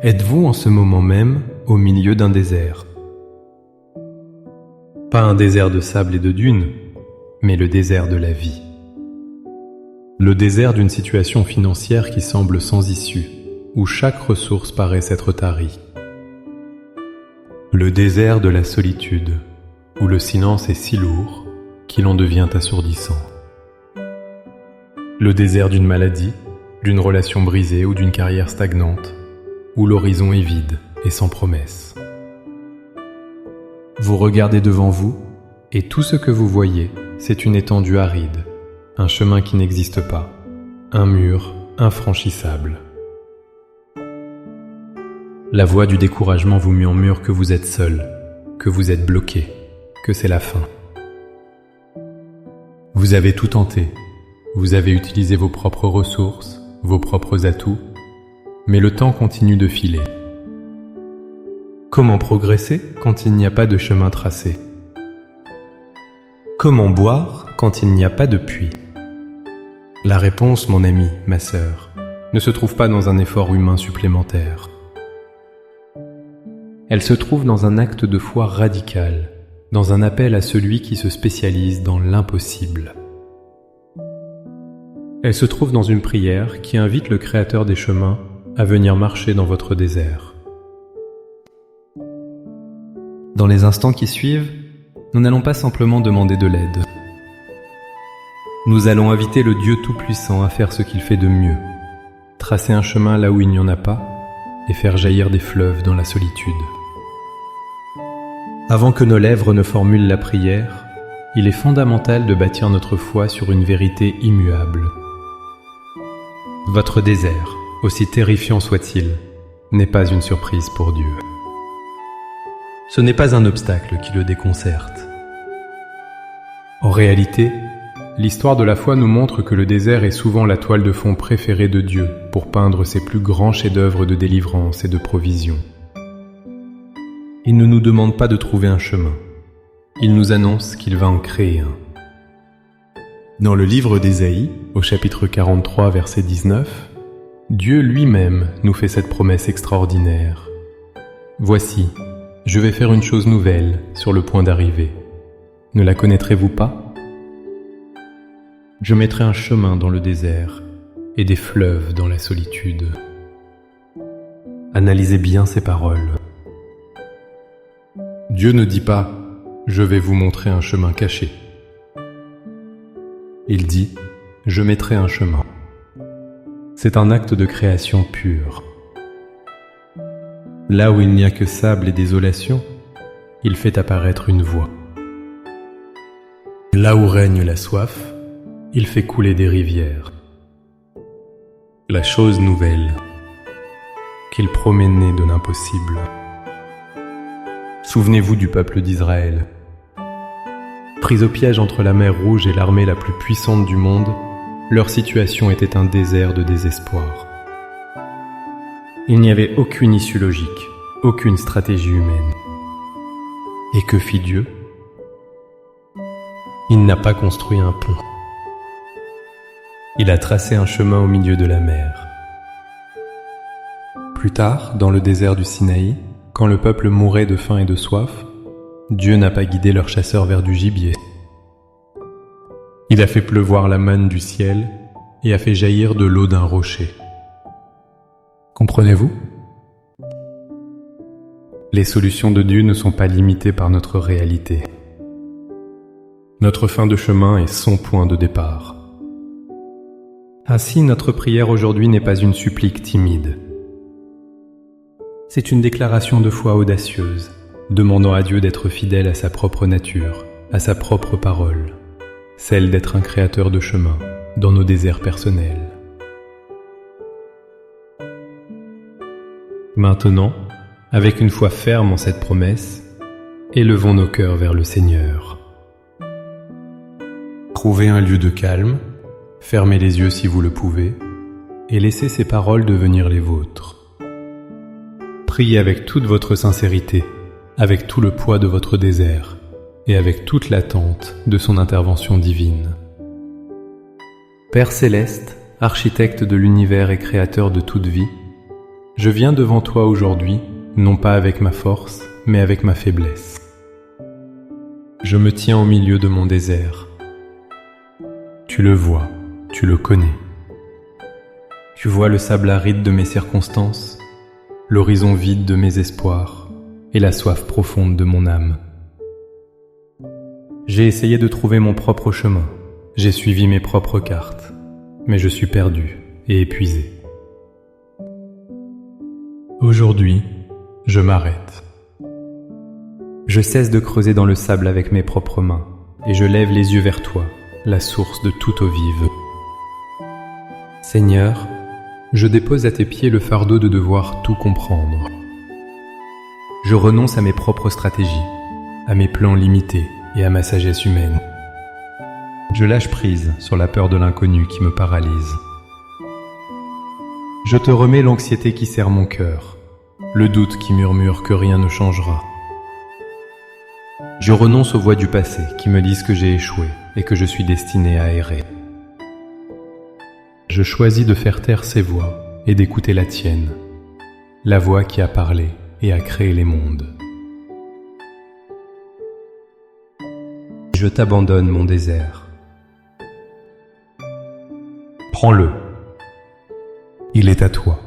Êtes-vous en ce moment même au milieu d'un désert? Pas un désert de sable et de dunes, mais le désert de la vie. Le désert d'une situation financière qui semble sans issue, où chaque ressource paraît s'être tarie. Le désert de la solitude, où le silence est si lourd qu'il en devient assourdissant. Le désert d'une maladie, d'une relation brisée ou d'une carrière stagnante, où l'horizon est vide et sans promesse. Vous regardez devant vous, et tout ce que vous voyez, c'est une étendue aride, un chemin qui n'existe pas, un mur infranchissable. La voix du découragement vous murmure que vous êtes seul, que vous êtes bloqué, que c'est la fin. Vous avez tout tenté, vous avez utilisé vos propres ressources, vos propres atouts, mais le temps continue de filer. Comment progresser quand il n'y a pas de chemin tracé? Comment boire quand il n'y a pas de puits? La réponse, mon ami, ma sœur, ne se trouve pas dans un effort humain supplémentaire. Elle se trouve dans un acte de foi radical, dans un appel à celui qui se spécialise dans l'impossible. Elle se trouve dans une prière qui invite le Créateur des chemins à venir marcher dans votre désert. Dans les instants qui suivent, nous n'allons pas simplement demander de l'aide. Nous allons inviter le Dieu Tout-Puissant à faire ce qu'il fait de mieux, tracer un chemin là où il n'y en a pas et faire jaillir des fleuves dans la solitude. Avant que nos lèvres ne formulent la prière, il est fondamental de bâtir notre foi sur une vérité immuable. Votre désert, aussi terrifiant soit-il, n'est pas une surprise pour Dieu. Ce n'est pas un obstacle qui le déconcerte. En réalité, l'histoire de la foi nous montre que le désert est souvent la toile de fond préférée de Dieu pour peindre ses plus grands chefs-d'œuvre de délivrance et de provision. Il ne nous demande pas de trouver un chemin. Il nous annonce qu'il va en créer un. Dans le livre d'Ésaïe, au chapitre 43, verset 19, Dieu lui-même nous fait cette promesse extraordinaire. « Voici, je vais faire une chose nouvelle sur le point d'arriver. Ne la connaîtrez-vous pas? Je mettrai un chemin dans le désert et des fleuves dans la solitude. » Analysez bien ces paroles. Dieu ne dit pas « Je vais vous montrer un chemin caché ». Il dit « Je mettrai un chemin ». C'est un acte de création pure. Là où il n'y a que sable et désolation, il fait apparaître une voie. Là où règne la soif, il fait couler des rivières. La chose nouvelle, qu'il promet née de l'impossible. Souvenez-vous du peuple d'Israël. Pris au piège entre la mer Rouge et l'armée la plus puissante du monde, leur situation était un désert de désespoir. Il n'y avait aucune issue logique, aucune stratégie humaine. Et que fit Dieu? Il n'a pas construit un pont. Il a tracé un chemin au milieu de la mer. Plus tard, dans le désert du Sinaï, quand le peuple mourait de faim et de soif, Dieu n'a pas guidé leurs chasseurs vers du gibier. Il a fait pleuvoir la manne du ciel et a fait jaillir de l'eau d'un rocher. Comprenez-vous? Les solutions de Dieu ne sont pas limitées par notre réalité. Notre fin de chemin est son point de départ. Ainsi, notre prière aujourd'hui n'est pas une supplique timide. C'est une déclaration de foi audacieuse, demandant à Dieu d'être fidèle à sa propre nature, à sa propre parole, celle d'être un créateur de chemin dans nos déserts personnels. Maintenant, avec une foi ferme en cette promesse, élevons nos cœurs vers le Seigneur. Trouvez un lieu de calme, fermez les yeux si vous le pouvez, et laissez ces paroles devenir les vôtres. Priez avec toute votre sincérité, avec tout le poids de votre désert, et avec toute l'attente de son intervention divine. Père céleste, architecte de l'univers et créateur de toute vie, Je viens devant toi aujourd'hui, non pas avec ma force, mais avec ma faiblesse. Je me tiens au milieu de mon désert. Tu le vois, tu le connais. Tu vois le sable aride de mes circonstances, l'horizon vide de mes espoirs et la soif profonde de mon âme. J'ai essayé de trouver mon propre chemin, j'ai suivi mes propres cartes, mais je suis perdu et épuisé. Aujourd'hui, je m'arrête. Je cesse de creuser dans le sable avec mes propres mains et je lève les yeux vers toi, la source de toute eau vive. Seigneur, je dépose à tes pieds le fardeau de devoir tout comprendre. Je renonce à mes propres stratégies, à mes plans limités et à ma sagesse humaine. Je lâche prise sur la peur de l'inconnu qui me paralyse. Je te remets l'anxiété qui serre mon cœur, le doute qui murmure que rien ne changera. Je renonce aux voix du passé qui me disent que j'ai échoué et que je suis destiné à errer. Je choisis de faire taire ces voix et d'écouter la tienne, la voix qui a parlé et a créé les mondes. Je t'abandonne mon désert. Prends-le. Il est à toi.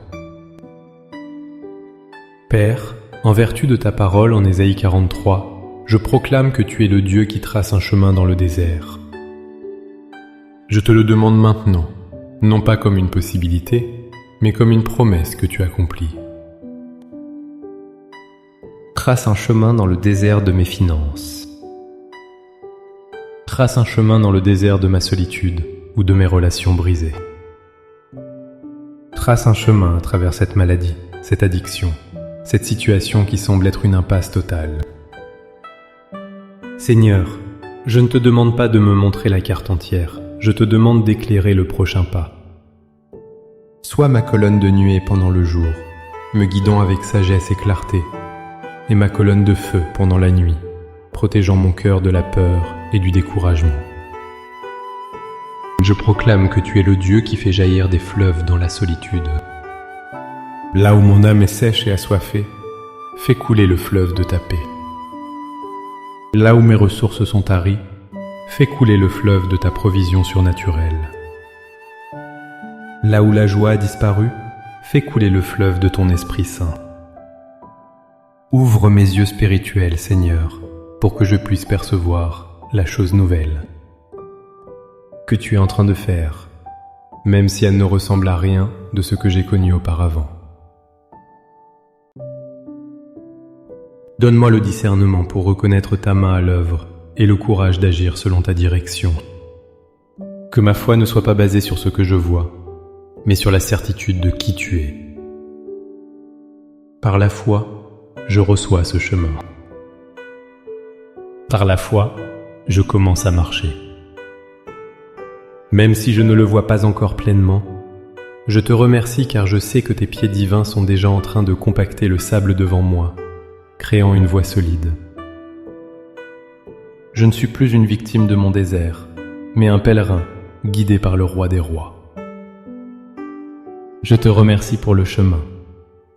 Père, en vertu de ta parole en Ésaïe 43, je proclame que tu es le Dieu qui trace un chemin dans le désert. Je te le demande maintenant, non pas comme une possibilité, mais comme une promesse que tu accomplis. Trace un chemin dans le désert de mes finances. Trace un chemin dans le désert de ma solitude ou de mes relations brisées. Trace un chemin à travers cette maladie, cette addiction, cette situation qui semble être une impasse totale. Seigneur, je ne te demande pas de me montrer la carte entière, je te demande d'éclairer le prochain pas. Sois ma colonne de nuée pendant le jour, me guidant avec sagesse et clarté, et ma colonne de feu pendant la nuit, protégeant mon cœur de la peur et du découragement. Je proclame que tu es le Dieu qui fait jaillir des fleuves dans la solitude. Là où mon âme est sèche et assoiffée, fais couler le fleuve de ta paix. Là où mes ressources sont taries, fais couler le fleuve de ta provision surnaturelle. Là où la joie a disparu, fais couler le fleuve de ton Esprit Saint. Ouvre mes yeux spirituels, Seigneur, pour que je puisse percevoir la chose nouvelle que tu es en train de faire, même si elle ne ressemble à rien de ce que j'ai connu auparavant. Donne-moi le discernement pour reconnaître ta main à l'œuvre et le courage d'agir selon ta direction. Que ma foi ne soit pas basée sur ce que je vois, mais sur la certitude de qui tu es. Par la foi, je reçois ce chemin. Par la foi, je commence à marcher. Même si je ne le vois pas encore pleinement, je te remercie car je sais que tes pieds divins sont déjà en train de compacter le sable devant moi, créant une voie solide. Je ne suis plus une victime de mon désert, mais un pèlerin guidé par le roi des rois. Je te remercie pour le chemin,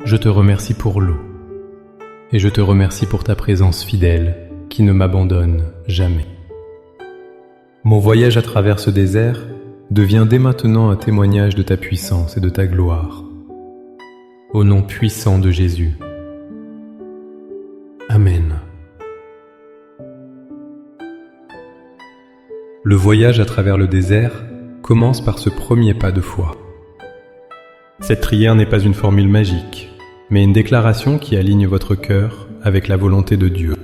je te remercie pour l'eau, et je te remercie pour ta présence fidèle qui ne m'abandonne jamais. Mon voyage à travers ce désert devient dès maintenant un témoignage de ta puissance et de ta gloire. Au nom puissant de Jésus. Amen. Le voyage à travers le désert commence par ce premier pas de foi. Cette prière n'est pas une formule magique, mais une déclaration qui aligne votre cœur avec la volonté de Dieu.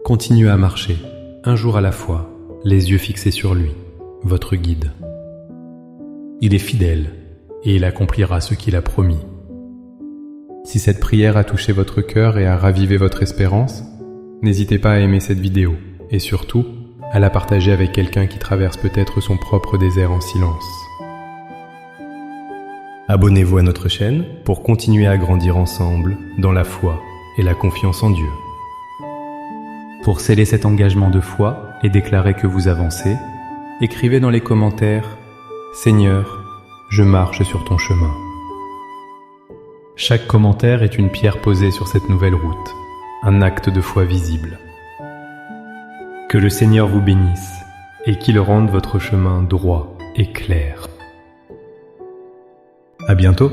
Continuez à marcher, un jour à la fois, les yeux fixés sur lui, votre guide. Il est fidèle et il accomplira ce qu'il a promis. Si cette prière a touché votre cœur et a ravivé votre espérance, n'hésitez pas à aimer cette vidéo et surtout à la partager avec quelqu'un qui traverse peut-être son propre désert en silence. Abonnez-vous à notre chaîne pour continuer à grandir ensemble dans la foi et la confiance en Dieu. Pour sceller cet engagement de foi et déclarer que vous avancez, écrivez dans les commentaires « Seigneur, je marche sur ton chemin ». Chaque commentaire est une pierre posée sur cette nouvelle route, un acte de foi visible. Que le Seigneur vous bénisse et qu'il rende votre chemin droit et clair. À bientôt.